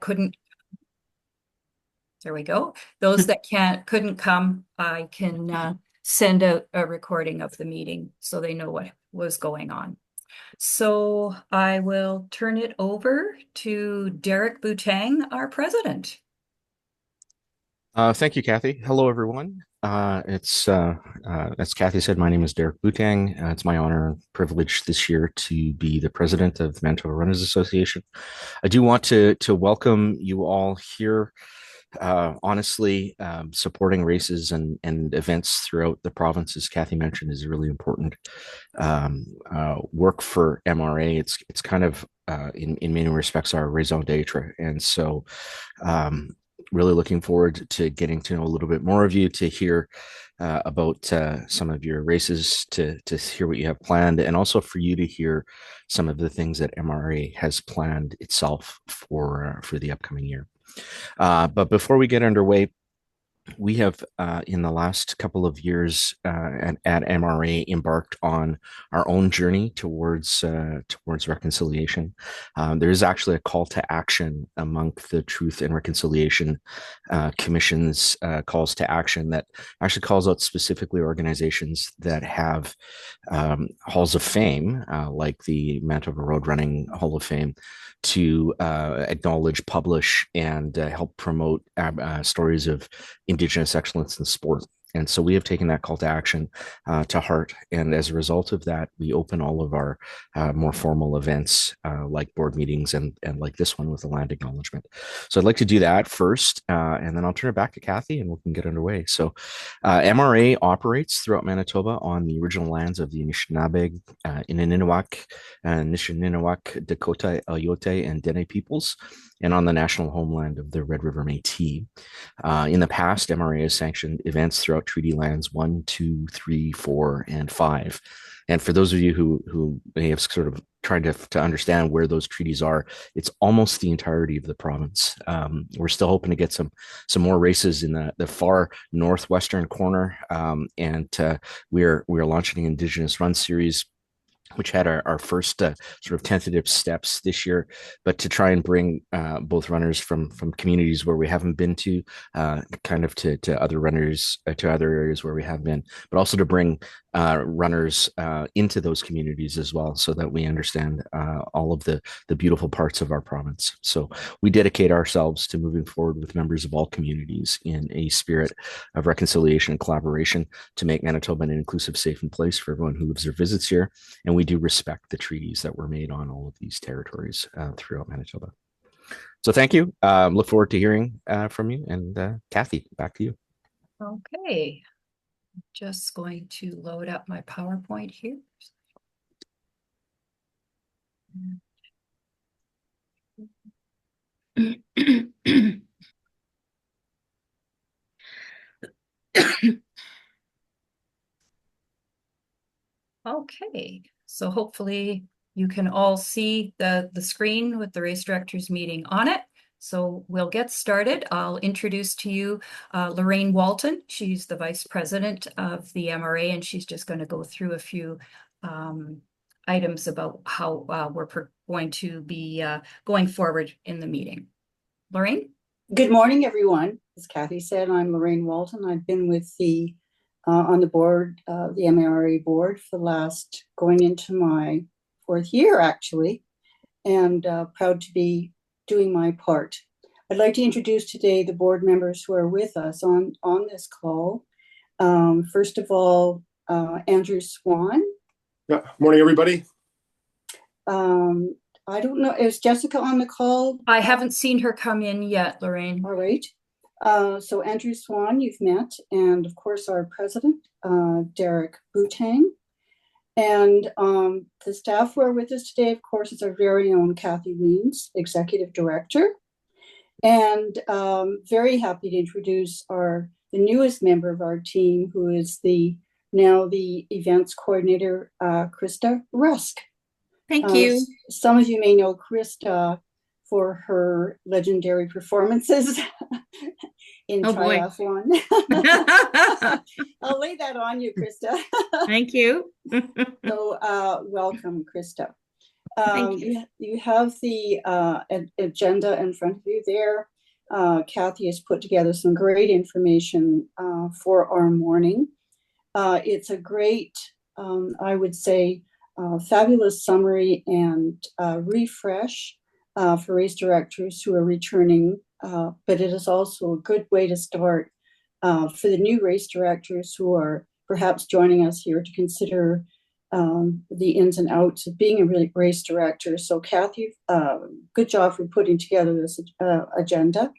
couldn't, there we go. Those that couldn't come, I can send out a recording of the meeting so they know what was going on. So I will turn it over to Derek Boutang, our president. Thank you, Kathy. Hello, everyone. As Kathy said, my name is Derek Boutang. It's my honor and privilege this year to be the president of the Manitoba Runners Association. I do want to welcome you all here. Honestly, supporting races and events throughout the province, as Kathy mentioned, is really important work for MRA. It's kind of in many respects our raison d'etre, and so really looking forward to getting to know a little bit more of you, to hear about some of your races, to hear what you have planned, and also for you to hear some of the things that MRA has planned itself for the upcoming year. But before we get underway, we have in the last couple of years at MRA embarked on our own journey towards reconciliation. There is actually a call to action among the Truth and Reconciliation Commission's calls to action that actually calls out specifically organizations that have halls of fame, like the Manitoba Road Running Hall of Fame, to acknowledge, publish, and help promote stories of Indigenous excellence in sport. And so we have taken that call to action to heart. And as a result of that, we open all of our more formal events like board meetings and like this one with a land acknowledgement. So I'd like to do that first, and then I'll turn it back to Kathy and we can get underway. So MRA operates throughout Manitoba on the original lands of the Anishinaabe, Nishininawak, Dakota, Alyote, and Dene peoples, and on the national homeland of the Red River Métis. In the past, MRA has sanctioned events throughout Treaty Lands 1, 2, 3, 4, and 5. And for those of you who may have sort of trying to understand where those treaties are, it's almost the entirety of the province. We're still hoping to get some more races in the far northwestern corner, and we're launching an Indigenous Run series, which had our first sort of tentative steps this year, but to try and bring both runners from communities where we haven't been to, kind of to other runners, to other areas where we have been, but also to bring runners into those communities as well, so that we understand all of the beautiful parts of our province. So we dedicate ourselves to moving forward with members of all communities in a spirit of reconciliation and collaboration to make Manitoba an inclusive, safe, and place for everyone who lives or visits here. And we do respect the treaties that were made on all of these territories throughout Manitoba. So thank you. Look forward to hearing from you. And Kathy, back to you. Okay, just going to load up my PowerPoint here. Okay, so hopefully you can all see the screen with the race directors meeting on it. So we'll get started. I'll introduce to you Lorraine Walton. She's the vice president of the MRA, and she's just going to go through a few items about how we're going to be going forward in the meeting. Lorraine? Good morning, everyone. As Kathy said, I'm Lorraine Walton. I've been with on the board, the MRA board for the last, going into my 4th year, actually, and proud to be doing my part. I'd like to introduce today the board members who are with us on this call. First of all, Andrew Swan. Yeah, morning, everybody. I don't know, is Jessica on the call? I haven't seen her come in yet, Lorraine. All right. So Andrew Swan, you've met, and of course our president, Derek Boutang. And the staff who are with us today, of course, is our very own Kathy Weems, executive director. And very happy to introduce the newest member of our team, who is now the events coordinator, Krista Rusk. Thank you. Some of you may know Krista for her legendary performances in triathlon. I'll lay that on you, Krista. Thank you. So welcome, Krista. Thank you. You have the agenda in front of you there. Kathy has put together some great information for our morning. It's a great, I would say, fabulous summary and refresh for race directors who are returning, but it is also a good way to start for the new race directors who are perhaps joining us here to consider the ins and outs of being a race director. So Kathy, good job for putting together this agenda. I'd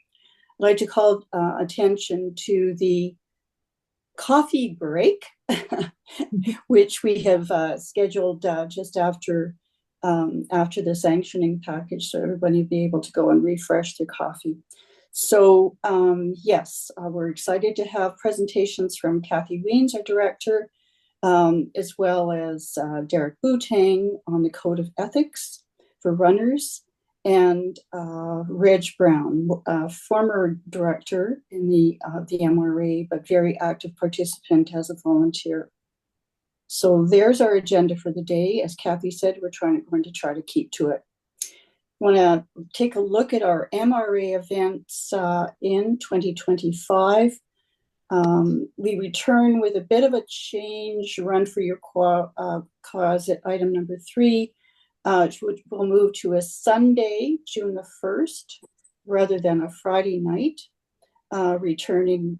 like to call attention to the coffee break, which we have scheduled just after the sanctioning package, so everybody will be able to go and refresh their coffee. So yes, we're excited to have presentations from Kathy Weens, our director, as well as Derek Boutang on the Code of Ethics for runners, and Reg Brown, former director in the MRA, but very active participant as a volunteer. So there's our agenda for the day. As Kathy said, we're going to try to keep to it. Want to take a look at our MRA events in 2025. We return with a bit of a change, run for your cause at item number 3, which will move to a Sunday, June the 1st, rather than a Friday night, returning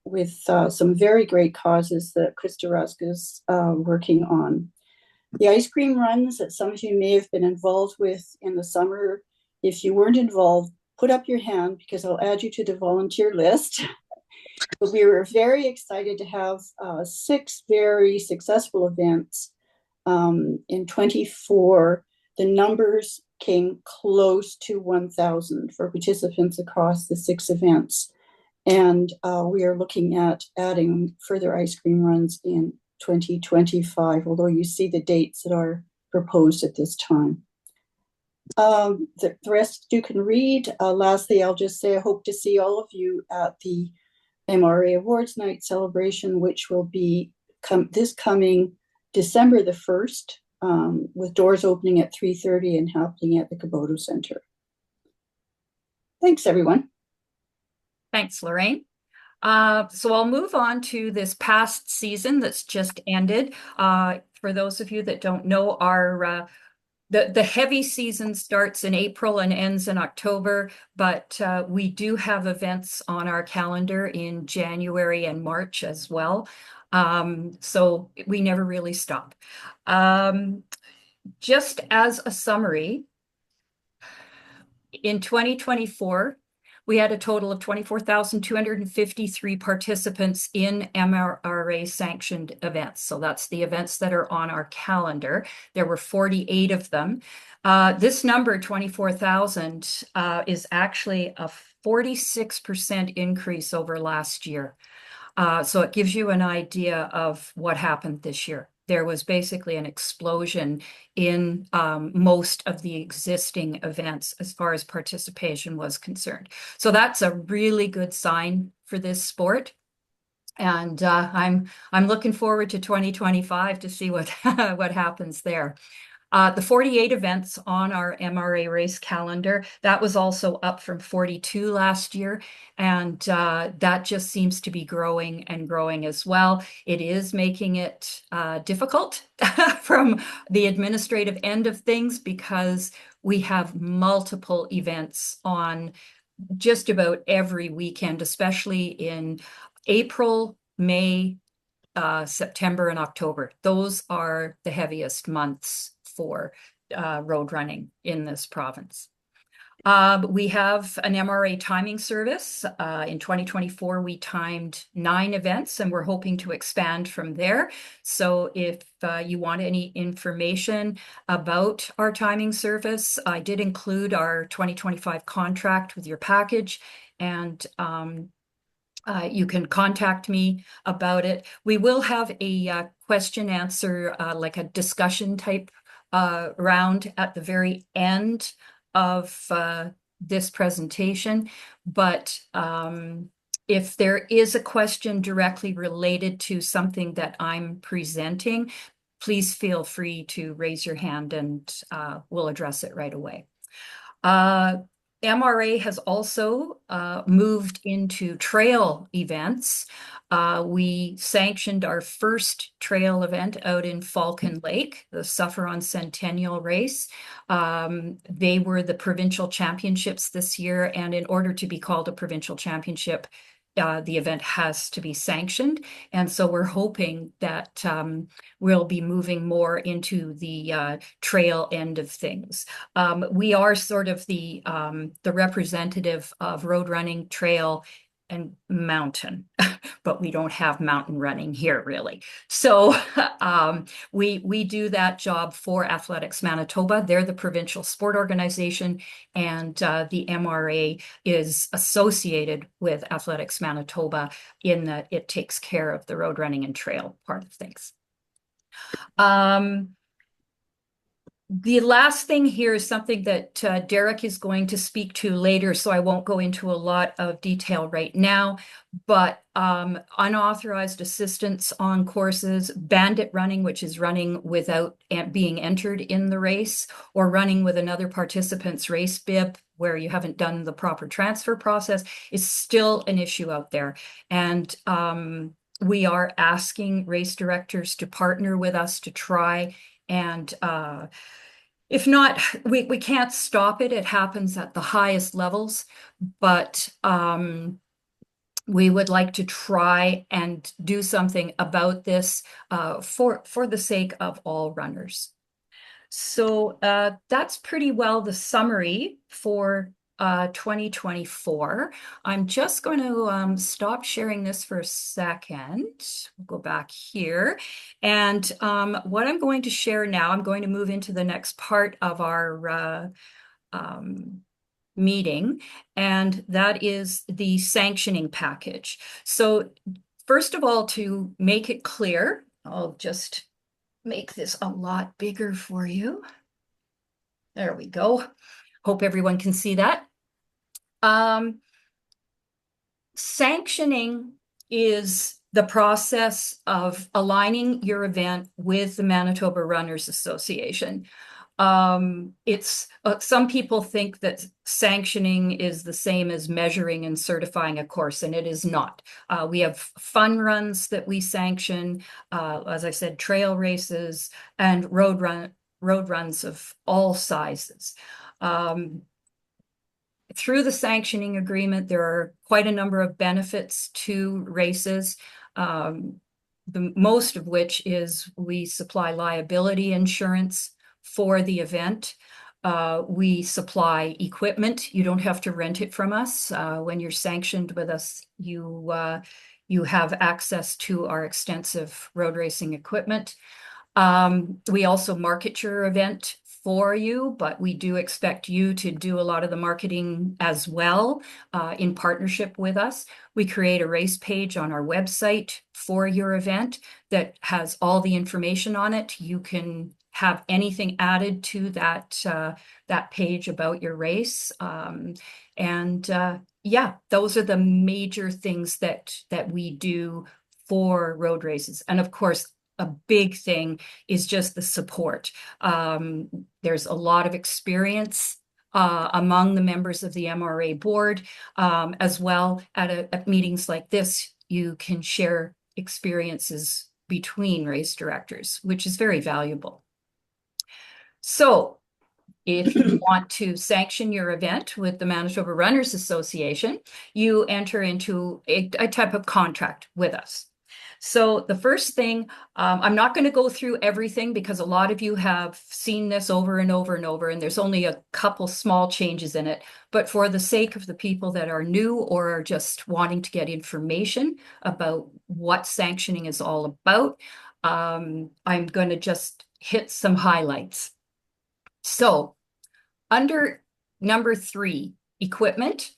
with some very great causes that Krista Rusk is working on. The ice cream runs that some of you may have been involved with in the summer. If you weren't involved, put up your hand because I'll add you to the volunteer list. But we were very excited to have 6 very successful events in 24. The numbers came close to 1,000 for participants across the 6 events. And we are looking at adding further ice cream runs in 2025, although you see the dates that are proposed at this time. The rest you can read. Lastly, I'll just say I hope to see all of you at the MRA Awards Night celebration, which will be this coming December the 1st, with doors opening at 3:30 and happening at the Kubota Center. Thanks, everyone. Thanks, Lorraine. So I'll move on to this past season that's just ended. For those of you that don't know, the heavy season starts in April and ends in October, but we do have events on our calendar in January and March as well. So we never really stop. Just as a summary, in 2024, we had a total of 24,253 participants in MRA sanctioned events. So that's the events that are on our calendar. There were 48 of them. This number, 24,000, is actually a 46% increase over last year. So it gives you an idea of what happened this year. There was basically an explosion in most of the existing events as far as participation was concerned. So that's a really good sign for this sport. And I'm looking forward to 2025 to see what happens there. The 48 events on our MRA race calendar, that was also up from 42 last year. And that just seems to be growing and growing as well. It is making it difficult from the administrative end of things because we have multiple events on just about every weekend, especially in April, May, September, and October. Those are the heaviest months for road running in this province. We have an MRA timing service. In 2024, we timed 9 events, and we're hoping to expand from there. So if you want any information about our timing service, I did include our 2025 contract with your package, and you can contact me about it. We will have a question answer, like a discussion type round at the very end of this presentation. But if there is a question directly related to something that I'm presenting, please feel free to raise your hand and we'll address it right away. MRA has also moved into trail events. We sanctioned our first trail event out in Falcon Lake, the Sufferon Centennial Race. They were the provincial championships this year, and in order to be called a provincial championship, the event has to be sanctioned. And so we're hoping that we'll be moving more into the trail end of things. We are sort of the representative of road running, trail, and mountain, but we don't have mountain running here really. So we do that job for Athletics Manitoba. They're the provincial sport organization, and the MRA is associated with Athletics Manitoba in that it takes care of the road running and trail part of things. The last thing here is something that Derek is going to speak to later, so I won't go into a lot of detail right now, but unauthorized assistance on courses, bandit running, which is running without being entered in the race, or running with another participant's race bib where you haven't done the proper transfer process, is still an issue out there. And we are asking race directors to partner with us to try and if not, we can't stop it. It happens at the highest levels, but we would like to try and do something about this for the sake of all runners. So that's pretty well the summary for 2024. I'm just going to stop sharing this for a second. We'll go back here. And what I'm going to share now, I'm going to move into the next part of our meeting, and that is the sanctioning package. So first of all, to make it clear, I'll just make this a lot bigger for you. There we go. Hope everyone can see that. Sanctioning is the process of aligning your event with the Manitoba Runners Association. It's some people think that sanctioning is the same as measuring and certifying a course, and it is not. We have fun runs that we sanction, as I said, trail races and road runs of all sizes. Through the sanctioning agreement, there are quite a number of benefits to races, the most of which is we supply liability insurance for the event. We supply equipment. You don't have to rent it from us. When you're sanctioned with us, you have access to our extensive road racing equipment. We also market your event for you, but we do expect you to do a lot of the marketing as well in partnership with us. We create a race page on our website for your event that has all the information on it. You can have anything added to that page about your race. Yeah, those are the major things that we do for road races. And of course, a big thing is just the support. There's a lot of experience among the members of the MRA board, as well at meetings like this. You can share experiences between race directors, which is very valuable. So if you want to sanction your event with the Manitoba Runners Association, you enter into a type of contract with us. So the first thing, I'm not going to go through everything because a lot of you have seen this over and over and over, and there's only a couple small changes in it. But for the sake of the people that are new or are just wanting to get information about what sanctioning is all about, I'm going to just hit some highlights. So under number 3, equipment,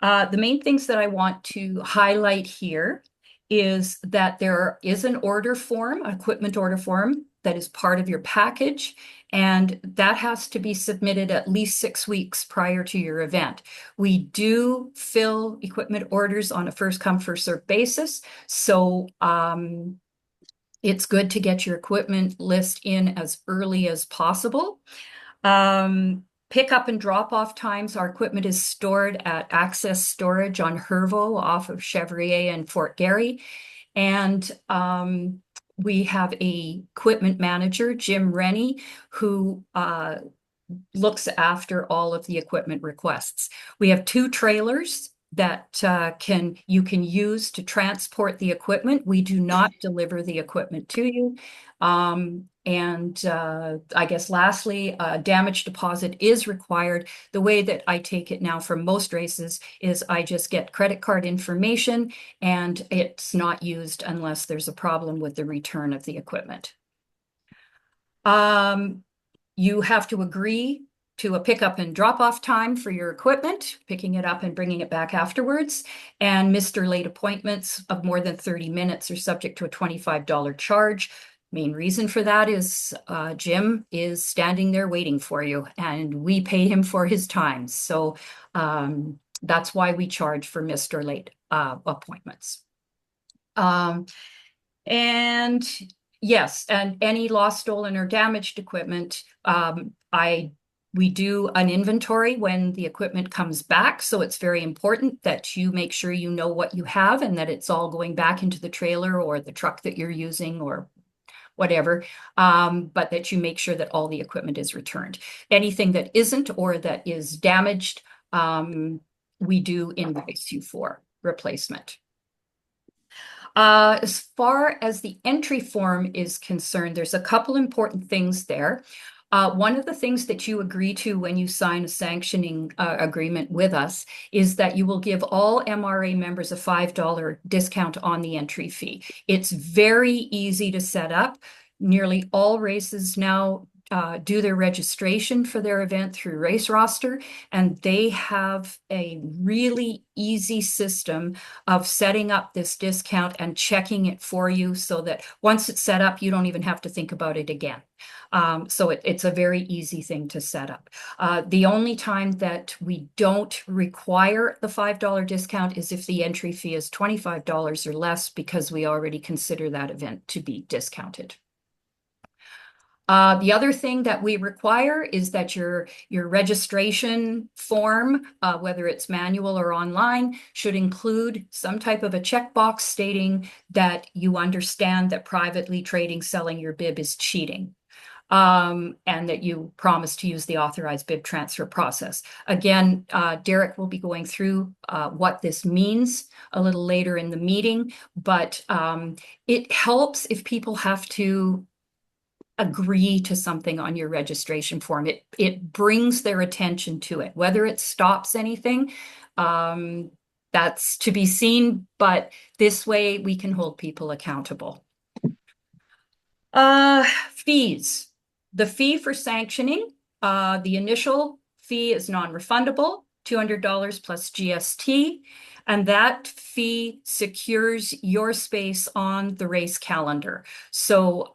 the main things that I want to highlight here is that there is an order form, an equipment order form that is part of your package, and that has to be submitted at least 6 weeks prior to your event. We do fill equipment orders on a first come, first served basis. So It's good to get your equipment list in as early as possible. Pick up and drop off times. Our equipment is stored at Access Storage on Hervo off of Chevrier and Fort Garry. And we have a equipment manager, Jim Rennie, who looks after all of the equipment requests. We have 2 trailers that you can use to transport the equipment. We do not deliver the equipment to you. I guess lastly, a damage deposit is required. The way that I take it now for most races is I just get credit card information and it's not used unless there's a problem with the return of the equipment. You have to agree to a pickup and drop off time for your equipment, picking it up and bringing it back afterwards. And Mr. Late appointments of more than 30 minutes are subject to a $25 charge. Main reason for that is Jim is standing there waiting for you and we pay him for his time. So that's why we charge for Mr. Late appointments. And yes, and any lost, stolen, or damaged equipment, we do an inventory when the equipment comes back. So it's very important that you make sure you know what you have and that it's all going back into the trailer or the truck that you're using or whatever, but that you make sure that all the equipment is returned. Anything that isn't or that is damaged, we do invoice you for replacement. As far as the entry form is concerned, there's a couple important things there. One of the things that you agree to when you sign a sanctioning agreement with us is that you will give all MRA members a $5 discount on the entry fee. It's very easy to set up. Nearly all races now do their registration for their event through Race Roster, and they have a really easy system of setting up this discount and checking it for you so that once it's set up, you don't even have to think about it again. So it's a very easy thing to set up. The only time that we don't require the $5 discount is if the entry fee is $25 or less, because we already consider that event to be discounted. The other thing that we require is that your registration form, whether it's manual or online, should include some type of a checkbox stating that you understand that privately trading, selling your bib is cheating. And that you promise to use the authorized bib transfer process. Again, Derek will be going through what this means a little later in the meeting, but it helps if people have to agree to something on your registration form. It brings their attention to it. Whether it stops anything, that's to be seen, but this way we can hold people accountable. Fees. The fee for sanctioning, the initial fee is non-refundable, $200 plus GST, and that fee secures your space on the race calendar. So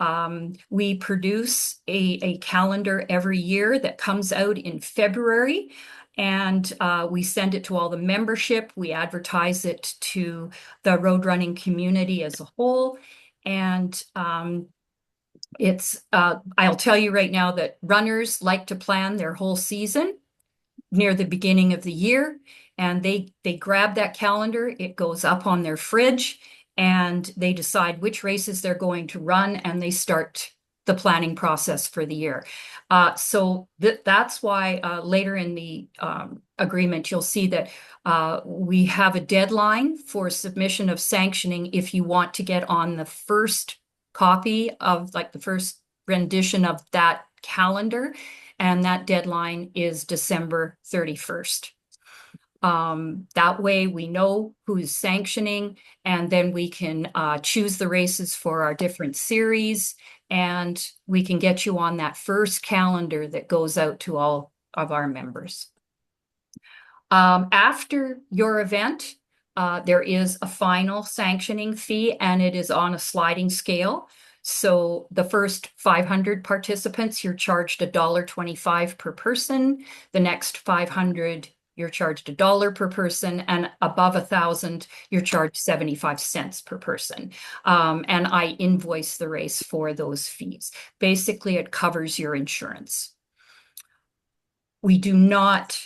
we produce a calendar every year that comes out in February, and we send it to all the membership. We advertise it to the road running community as a whole, and I'll tell you right now that runners like to plan their whole season near the beginning of the year, and they grab that calendar, it goes up on their fridge, and they decide which races they're going to run, and they start the planning process for the year. So that's why later in the agreement, you'll see that we have a deadline for submission of sanctioning if you want to get on the first copy of the first rendition of that calendar, and that deadline is December 31st. That way we know who's sanctioning, and then we can choose the races for our different series, and we can get you on that first calendar that goes out to all of our members. After your event, there is a final sanctioning fee, and it is on a sliding scale. So the first 500 participants, you're charged $1.25 per person. The next 500 you're charged $1 per person, and above 1,000, you're charged 75 cents per person. And I invoice the race for those fees. Basically, it covers your insurance. We do not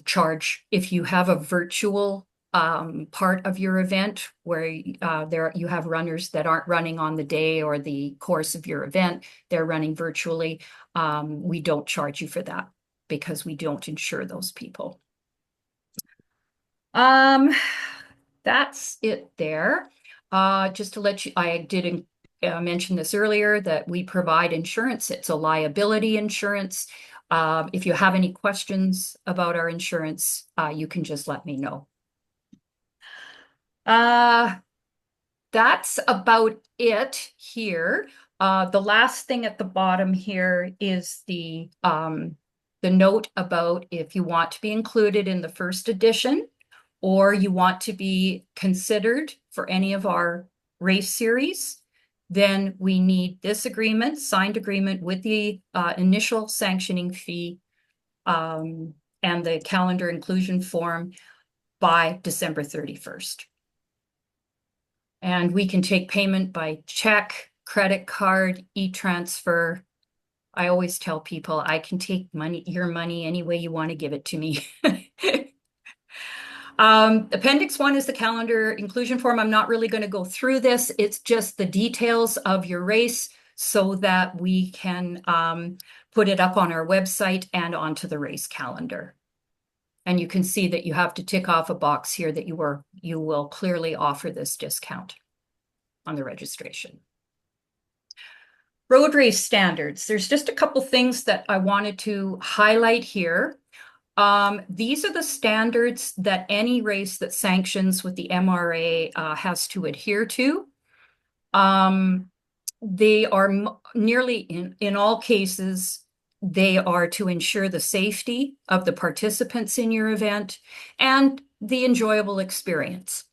charge if you have a virtual part of your event where you have runners that aren't running on the day or the course of your event, they're running virtually. We don't charge you for that because we don't insure those people. That's it there. Just to let you, I didn't mention this earlier, that we provide insurance. It's a liability insurance. If you have any questions about our insurance, you can just let me know. That's about it here. The last thing at the bottom here is the note about if you want to be included in the first edition or you want to be considered for any of our race series, then we need this agreement, signed agreement with the initial sanctioning fee and the calendar inclusion form by December 31st. And we can take payment by check, credit card, e-transfer. I always tell people I can take your money any way you want to give it to me. Appendix 1 is the calendar inclusion form. I'm not really going to go through this. It's just the details of your race so that we can put it up on our website and onto the race calendar. And you can see that you have to tick off a box here that you will clearly offer this discount on the registration. Road race standards. There's just a couple things that I wanted to highlight here. These are the standards that any race that sanctions with the MRA has to adhere to. They are nearly in all cases, they are to ensure the safety of the participants in your event and the enjoyable experience.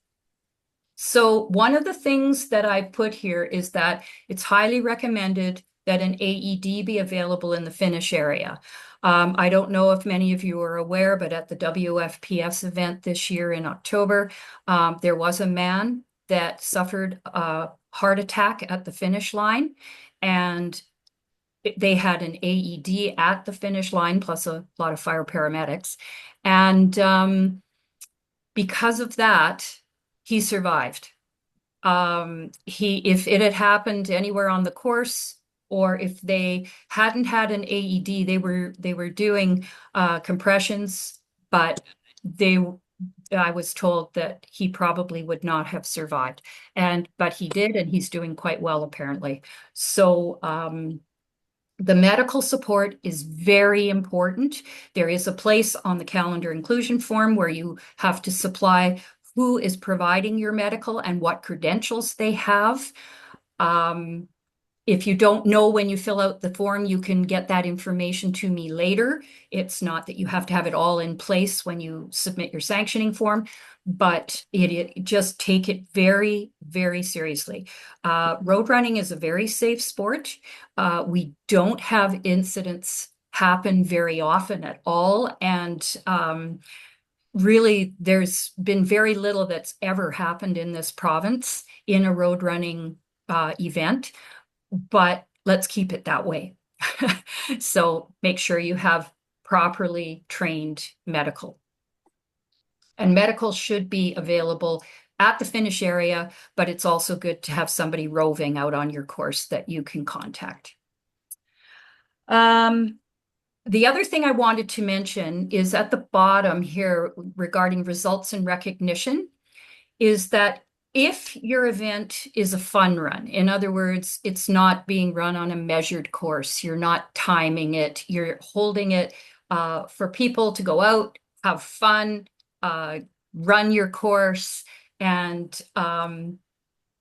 So one of the things that I put here is that it's highly recommended that an AED be available in the finish area. I don't know if many of you are aware, but at the WFPS event this year in October, there was a man that suffered a heart attack at the finish line, and they had an AED at the finish line, plus a lot of fire paramedics. And because of that, he survived. If it had happened anywhere on the course, or if they hadn't had an AED, they were doing compressions, but I was told that he probably would not have survived. But he did, and he's doing quite well apparently. So the medical support is very important. There is a place on the calendar inclusion form where you have to supply who is providing your medical and what credentials they have. If you don't know when you fill out the form, you can get that information to me later. It's not that you have to have it all in place when you submit your sanctioning form, but just take it very, very seriously. Road running is a very safe sport. We don't have incidents happen very often at all. And really, there's been very little that's ever happened in this province in a road running event. But let's keep it that way. So make sure you have properly trained medical. And medical should be available at the finish area, but it's also good to have somebody roving out on your course that you can contact. The other thing I wanted to mention is at the bottom here regarding results and recognition is that if your event is a fun run, in other words, it's not being run on a measured course, you're not timing it, you're holding it for people to go out, have fun, run your course, and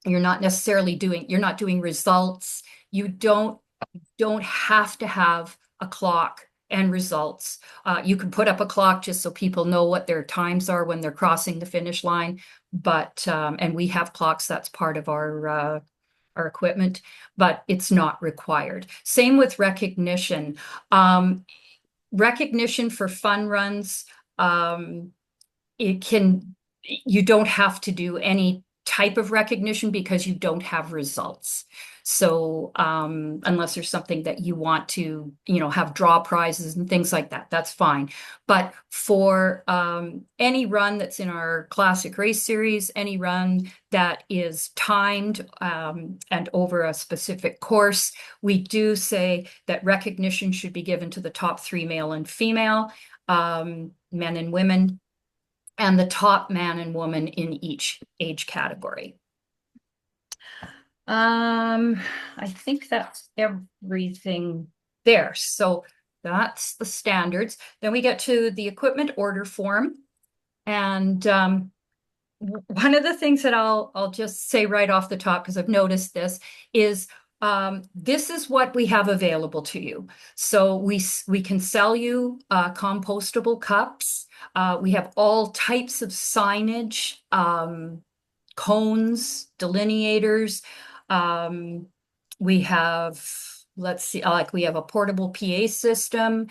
you're not doing results. You don't have to have a clock and results. You can put up a clock just so people know what their times are when they're crossing the finish line. But and we have clocks, that's part of our equipment, but it's not required. Same with recognition. Recognition for fun runs You don't have to do any type of recognition because you don't have results. So unless there's something that you want to, have draw prizes and things like that, that's fine. But for any run that's in our classic race series, any run that is timed and over a specific course, we do say that recognition should be given to the top 3 male and female, men and women, and the top man and woman in each age category. I think that's everything there. So that's the standards. Then we get to the equipment order form. And one of the things that I'll just say right off the top, because I've noticed this is what we have available to you. So we can sell you compostable cups. We have all types of signage, cones, delineators. We have, let's see, like we have a portable PA system,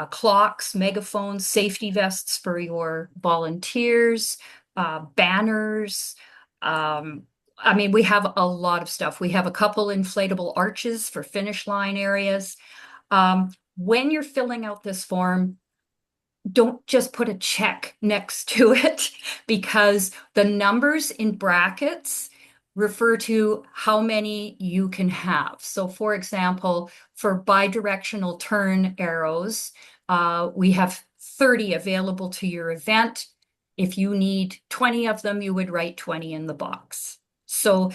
clocks, megaphones, safety vests for your volunteers, banners. We have a lot of stuff. We have a couple inflatable arches for finish line areas. When you're filling out this form, don't just put a check next to it because the numbers in brackets refer to how many you can have. So for example, for bidirectional turn arrows, we have 30 available to your event. If you need 20 of them, you would write 20 in the box. So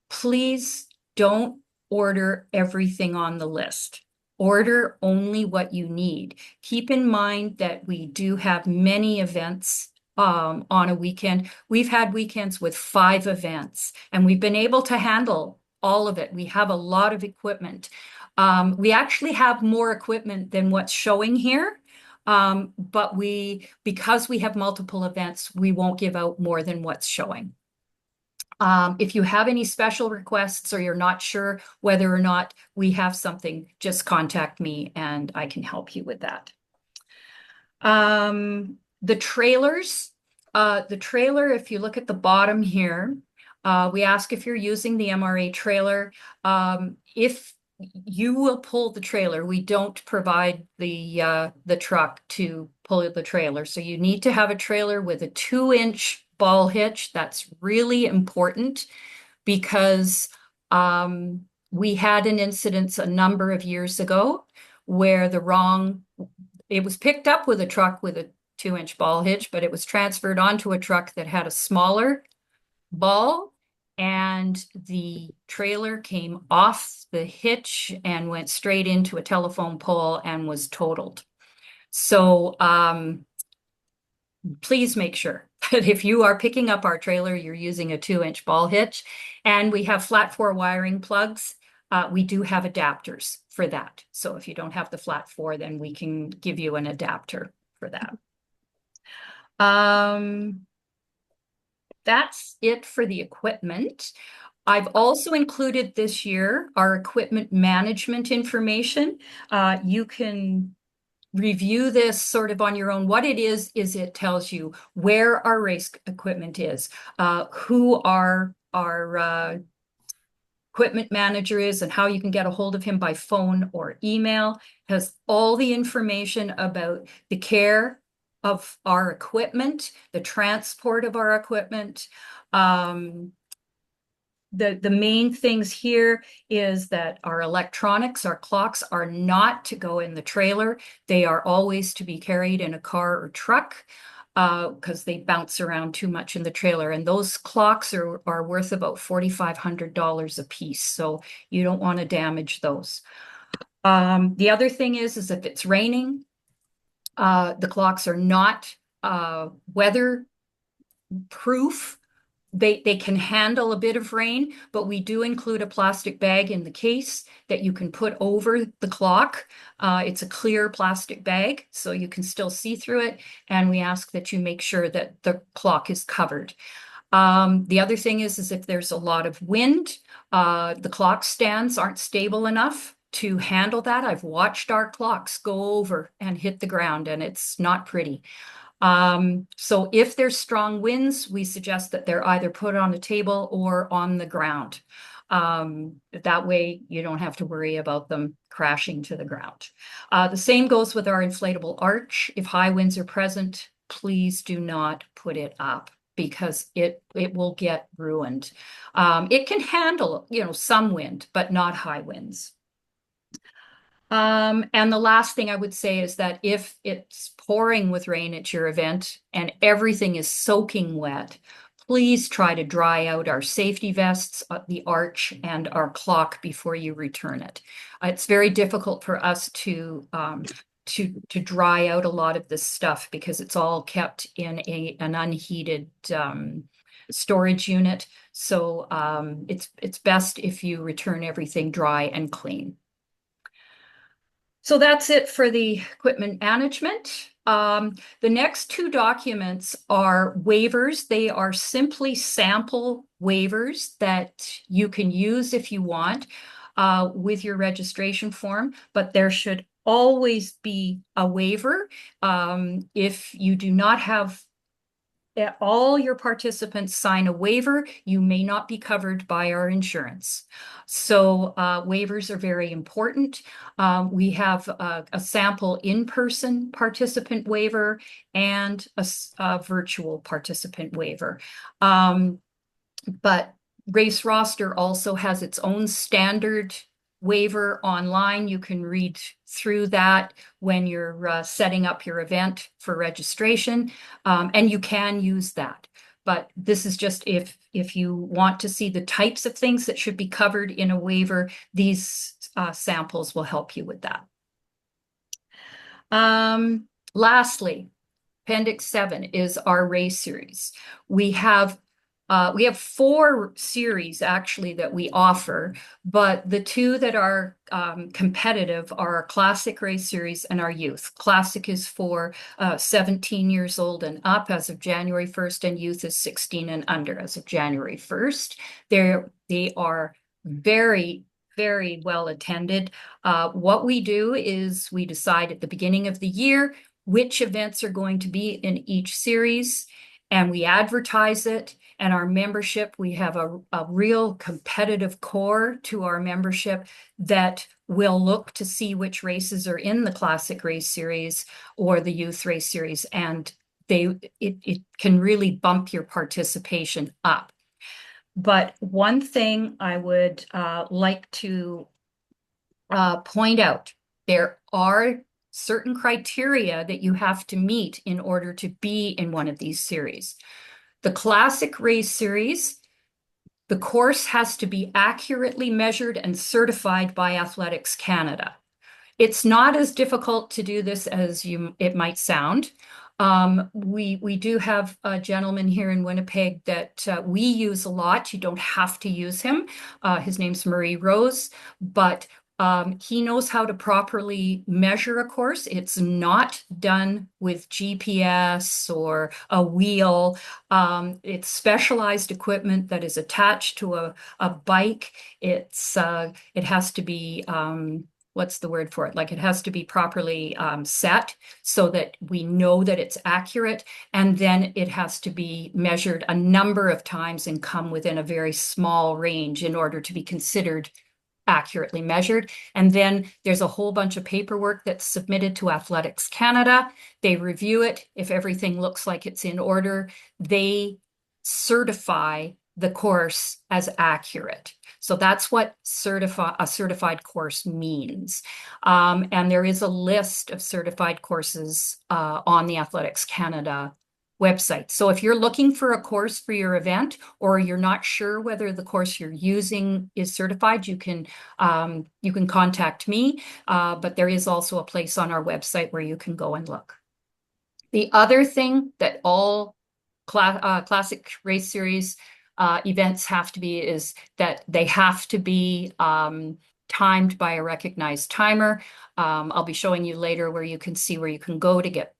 please don't order everything on the list. Order only what you need. Keep in mind that we do have many events on a weekend. We've had weekends with 5 events, and we've been able to handle all of it. We have a lot of equipment. We actually have more equipment than what's showing here. But because we have multiple events, we won't give out more than what's showing. If you have any special requests or you're not sure whether or not we have something, just contact me and I can help you with that. The trailers, if you look at the bottom here, we ask if you're using the MRA trailer. If you will pull the trailer, we don't provide the truck to pull the trailer. So you need to have a trailer with a 2-inch ball hitch. That's really important because we had an incident a number of years ago where it was picked up with a truck with a 2-inch ball hitch, but it was transferred onto a truck that had a smaller ball, and the trailer came off the hitch and went straight into a telephone pole and was totaled. So please make sure that if you are picking up our trailer, you're using a 2-inch ball hitch. And we have flat 4 wiring plugs. We do have adapters for that. So if you don't have the flat 4, then we can give you an adapter for that. That's it for the equipment. I've also included this year our equipment management information. You can review this sort of on your own. What it is it tells you where our race equipment is, who our equipment manager is, and how you can get a hold of him by phone or email. It has all the information about the care of our equipment, the transport of our equipment. The main things here is that our electronics, our clocks, are not to go in the trailer. They are always to be carried in a car or truck because they bounce around too much in the trailer. And those clocks are worth about $4,500 a piece. So you don't want to damage those. The other thing is if it's raining, the clocks are not weather proof. They can handle a bit of rain, but we do include a plastic bag in the case that you can put over the clock. It's a clear plastic bag, so you can still see through it. And we ask that you make sure that the clock is covered. The other thing is if there's a lot of wind, the clock stands aren't stable enough. to handle that. I've watched our clocks go over and hit the ground, and it's not pretty. So if there's strong winds, we suggest that they're either put on a table or on the ground. That way you don't have to worry about them crashing to the ground. The same goes with our inflatable arch. If high winds are present, please do not put it up because it will get ruined. It can handle, some wind, but not high winds. And the last thing I would say is that if it's pouring with rain at your event and everything is soaking wet, please try to dry out our safety vests, the arch, and our clock before you return it. It's very difficult for us to dry out a lot of this stuff because it's all kept in an unheated storage unit. So it's best if you return everything dry and clean. So that's it for the equipment management. The next two documents are waivers. They are simply sample waivers that you can use if you want with your registration form, but there should always be a waiver. If you do not have all your participants sign a waiver, you may not be covered by our insurance. So waivers are very important. We have a sample in-person participant waiver and a virtual participant waiver. But Race Roster also has its own standard waiver online. You can read through that when you're setting up your event for registration, and you can use that. But this is just if you want to see the types of things that should be covered in a waiver, these samples will help you with that. Lastly, Appendix 7 is our race series. We have 4 series actually that we offer, but the two that are competitive are our Classic Race Series and our Youth. Classic is for 17 years old and up as of January 1st, and Youth is 16 and under as of January 1st. They are very, very well attended. What we do is we decide at the beginning of the year which events are going to be in each series, and we advertise it. And our membership, we have a real competitive core to our membership that will look to see which races are in the Classic Race Series or the Youth Race Series, and it can really bump your participation up. But one thing I would like to point out, there are certain criteria that you have to meet in order to be in one of these series. The Classic Race Series, the course has to be accurately measured and certified by Athletics Canada. It's not as difficult to do this as it might sound. We do have a gentleman here in Winnipeg that we use a lot. You don't have to use him. His name's Murray Rose, but he knows how to properly measure a course. It's not done with GPS or a wheel. It's specialized equipment that is attached to a bike. It has to be, what's the word for it? Like it has to be properly set so that we know that it's accurate. And then it has to be measured a number of times and come within a very small range in order to be considered accurately measured. And then there's a whole bunch of paperwork that's submitted to Athletics Canada. They review it. If everything looks like it's in order, they certify the course as accurate. So that's what a certified course means. And there is a list of certified courses on the Athletics Canada website. So if you're looking for a course for your event, or you're not sure whether the course you're using is certified, you can contact me. But there is also a place on our website where you can go and look. The other thing that all Classic Race Series events have to be is that they have to be timed by a recognized timer. I'll be showing you later where you can see where you can go to get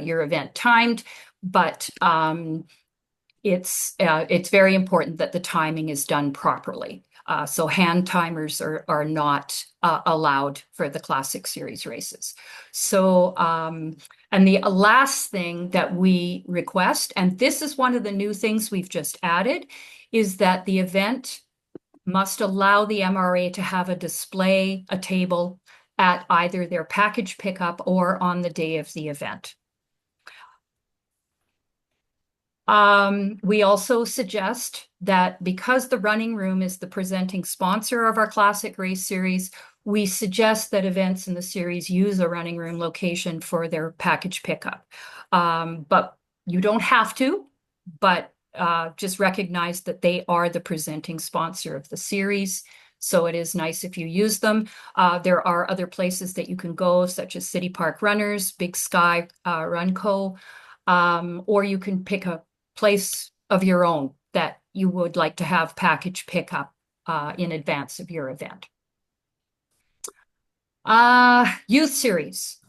your event timed, but it's very important that the timing is done properly. So hand timers are not allowed for the Classic Series races. So, and the last thing that we request, and this is one of the new things we've just added, is that the event must allow the MRA to have a display, a table at either their package pickup or on the day of the event. We also suggest that because the running room is the presenting sponsor of our Classic Race Series, we suggest that events in the series use a running room location for their package pickup. But you don't have to, but just recognize that they are the presenting sponsor of the series. So it is nice if you use them. There are other places that you can go, such as City Park Runners, Big Sky Run Co., or you can pick a place of your own that you would like to have package pickup in advance of your event. Youth series.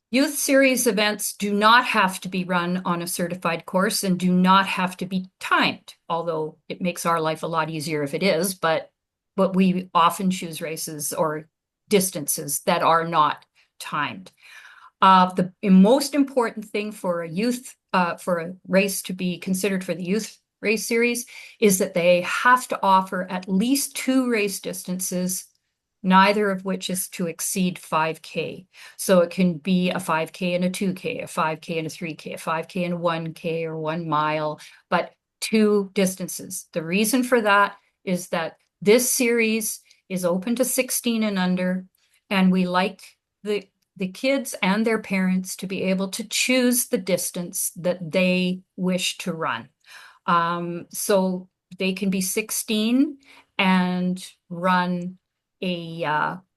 Youth series events do not have to be run on a certified course and do not have to be timed, although it makes our life a lot easier if it is, but we often choose races or distances that are not timed. The most important thing for a race to be considered for the youth race series is that they have to offer at least 2 race distances, neither of which is to exceed 5K. So it can be a 5K and a 2K, a 5K and a 3K, a 5K and a 1K or 1 mile, but 2 distances. The reason for that is that this series is open to 16 and under, and we like the kids and their parents to be able to choose the distance that they wish to run. So they can be 16 and run a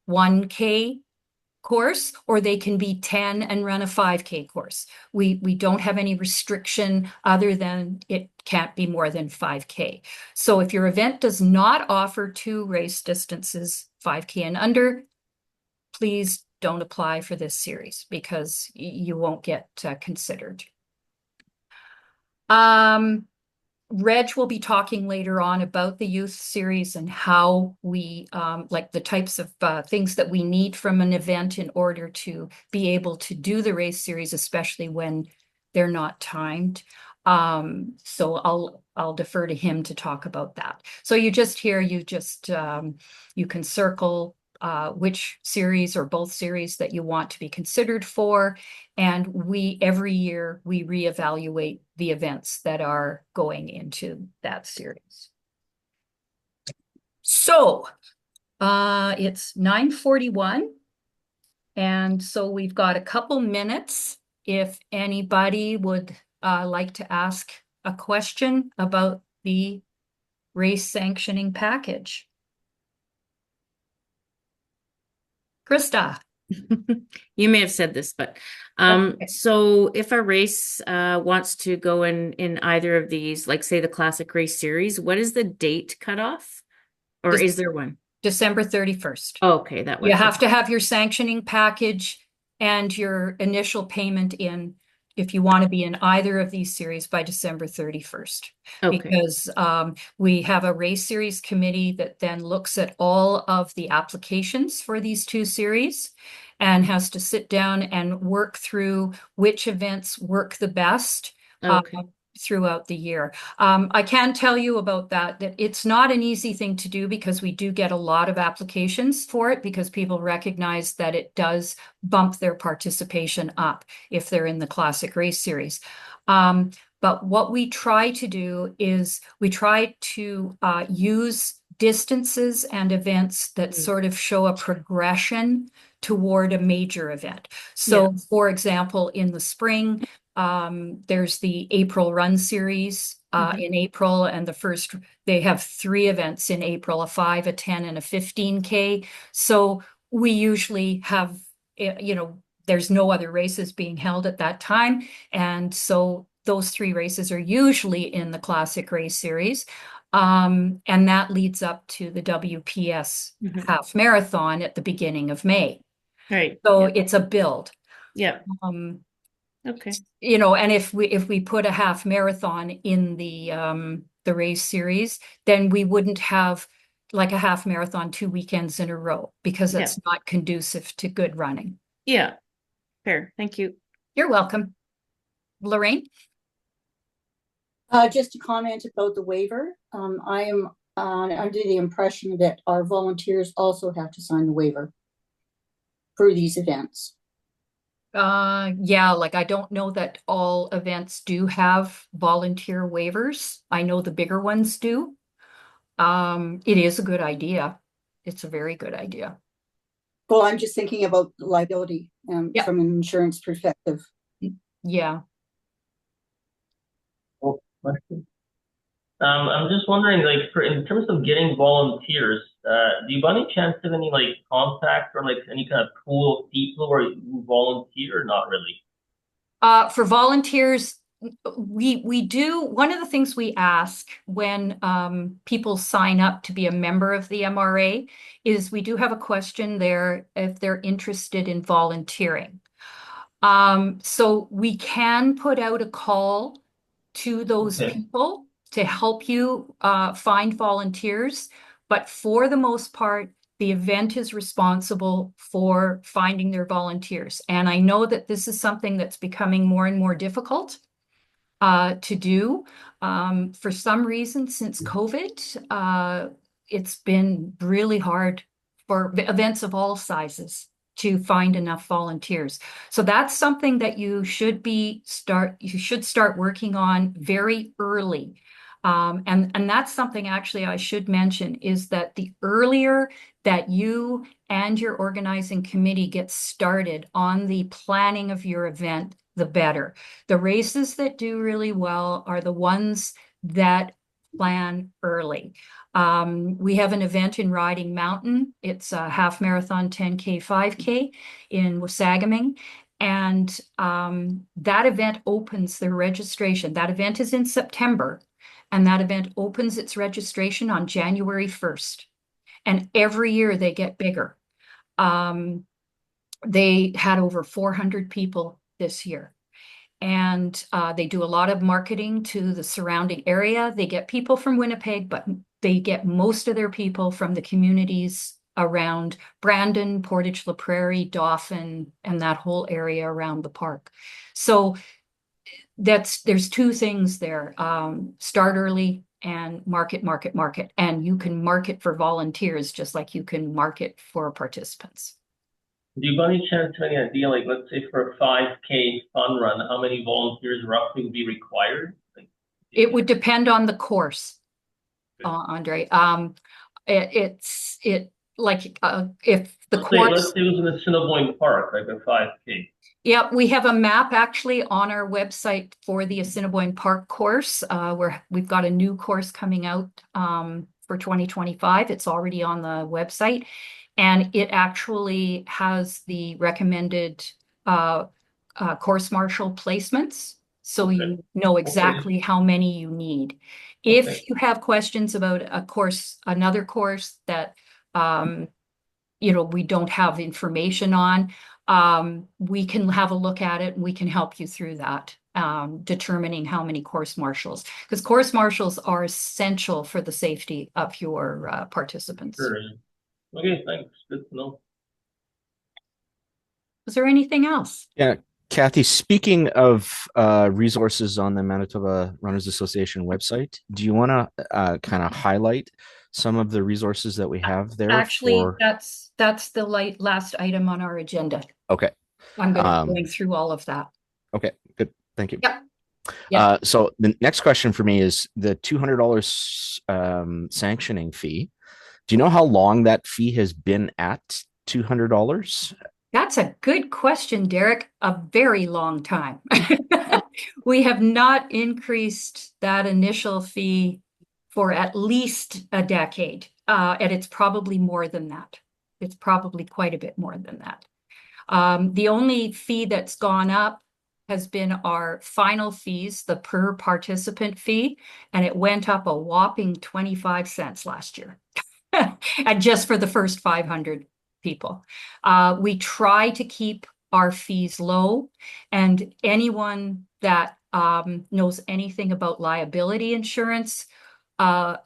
1K course, or they can be 10 and run a 5K course. We don't have any restriction other than it can't be more than 5K. So if your event does not offer 2 race distances, 5K and under, please don't apply for this series because you won't get considered. Reg will be talking later on about the youth series and how we like the types of things that we need from an event in order to be able to do the race series, especially when they're not timed. So I'll defer to him to talk about that. So you just here, you can circle which series or both series that you want to be considered for. And every year we reevaluate the events that are going into that series. So it's 9:41. And so we've got a couple minutes if anybody would like to ask a question about the race sanctioning package. Krista. You may have said this, but Okay. so if a race wants to go in either of these, like say the Classic Race Series, what is the date cutoff? Or is there one? December 31st. Oh, okay, that You was have to have your sanctioning package and your initial payment in if you want to be in either of these series by December 31st. okay. Because we have a race series committee that then looks at all of the applications for these 2 series and has to sit down and work through which events work the best. Okay. Throughout the year. I can tell you about that it's not an easy thing to do because we do get a lot of applications for it because people recognize that it does bump their participation up if they're in the Classic Race Series. But what we try to do is we try to use distances and events that sort of show a progression toward a major event. So, for example, in the spring, there's the April Run Series in April, and they have 3 events in April, a 5, a 10, and a 15K. So we usually have, there's no other races being held at that time. And so those 3 races are usually in the Classic Race Series. And that leads up to the WPS half marathon at the beginning of May. Right. So it's a build. Yeah. Okay. And if we put a half marathon in the the race series, then we wouldn't have like a half marathon 2 weekends in a row because Yeah. it's not conducive to good running. Yeah, fair. Thank you. You're welcome. Lorraine? Just to comment about the waiver, I am under the impression that our volunteers also have to sign the waiver for these events. Yeah, like I don't know that all events do have volunteer waivers. I know the bigger ones do. It is a good idea. It's a very good idea. Well, I'm just thinking about liability Yeah. from an insurance perspective. Yeah. Question. I'm just wondering, like, in terms of getting volunteers, do you by any chance have any like contact or like any kind of pool of people who volunteer or not really? For volunteers, we do, one of the things we ask when people sign up to be a member of the MRA is we do have a question there if they're interested in volunteering. So we can put out a call to those Okay. people to help you find volunteers, but for the most part, the event is responsible for finding their volunteers. And I know that this is something that's becoming more and more difficult to do. For some reason, since COVID, it's been really hard for events of all sizes to find enough volunteers. So that's something that you should start working on very early. And that's something actually I should mention is that the earlier that you and your organizing committee get started on the planning of your event, the better. The races that do really well are the ones that plan early. We have an event in Riding Mountain. It's a half marathon 10K, 5K in Wasagaming. And that event opens their registration. That event is in September, and that event opens its registration on January 1st. And every year they get bigger. They had over 400 people this year. And they do a lot of marketing to the surrounding area. They get people from Winnipeg, but they get most of their people from the communities around Brandon, Portage La Prairie, Dauphin, and that whole area around the park. So there's two things there. Start early and market. And you can market for volunteers just like you can market for participants. Do you by any chance have any idea, like, let's say for a 5K fun run, how many volunteers roughly would be required? Like, It would depend on the course, Okay. Andre. Like if the let's course, say it was in the Assiniboine Park, like a 5K. yeah, we have a map actually on our website for the Assiniboine Park course, where we've got a new course coming out for 2025. It's already on the website, and it actually has the recommended course marshal placements, so Okay. you know exactly how many you need. If Okay. you have questions about a course, another course that we don't have information on, we can have a look at it and we can help you through that, determining how many course marshals, because course marshals are essential for the safety of your participants. Sure. Okay, thanks. Good to know. Was there anything else? Yeah, Kathy, speaking of resources on the Manitoba Runners Association website, do you want to kind of highlight some of the resources that we have there? Actually, that's the last item on our agenda. Okay. I'm going to be going through all of that. Okay, good. Thank you. Yep. Yeah. So the next question for me is the $200 sanctioning fee. Do you know how long that fee has been at $200? That's a good question, Derek. A very long time. We have not increased that initial fee for at least a decade, and it's probably more than that. It's probably quite a bit more than that. The only fee that's gone up has been our final fees, the per participant fee, and it went up a whopping 25 cents last year. And just for the first 500 people. We try to keep our fees low, and anyone that knows anything about liability insurance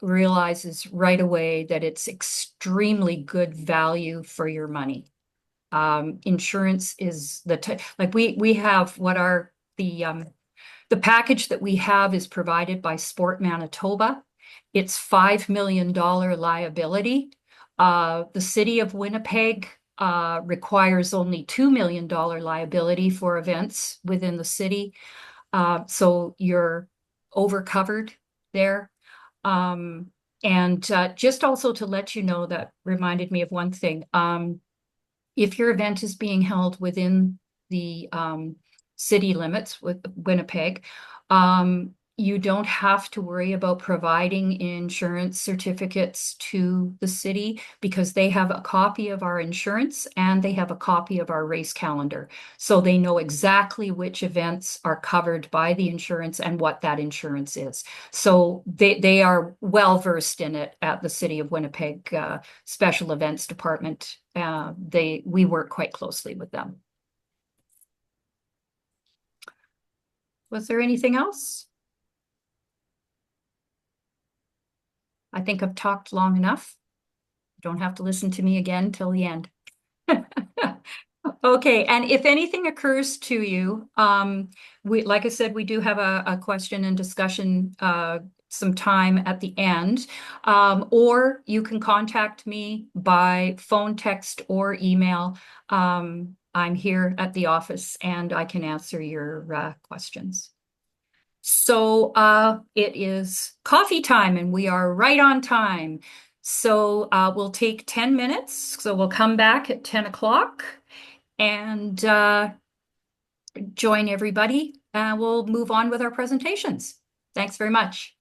realizes right away that it's extremely good value for your money. Insurance is like we have what are the package that we have is provided by Sport Manitoba. It's $5 million liability. The city of Winnipeg requires only $2 million liability for events within the city. So you're overcovered there. And just also to let you know, that reminded me of one thing. If your event is being held within the city limits with Winnipeg, you don't have to worry about providing insurance certificates to the city because they have a copy of our insurance and they have a copy of our race calendar. So they know exactly which events are covered by the insurance and what that insurance is. So they are well versed in it at the City of Winnipeg Special Events Department. We work quite closely with them. Was there anything else? I think I've talked long enough. You don't have to listen to me again till the end. Okay, and if anything occurs to you, like I said, we do have a question and discussion some time at the end, or you can contact me by phone, text, or email. I'm here at the office and I can answer your questions. So it is coffee time and we are right on time. So we'll take 10 minutes. So we'll come back at 10 o'clock and join everybody. We'll move on with our presentations. Thanks very much.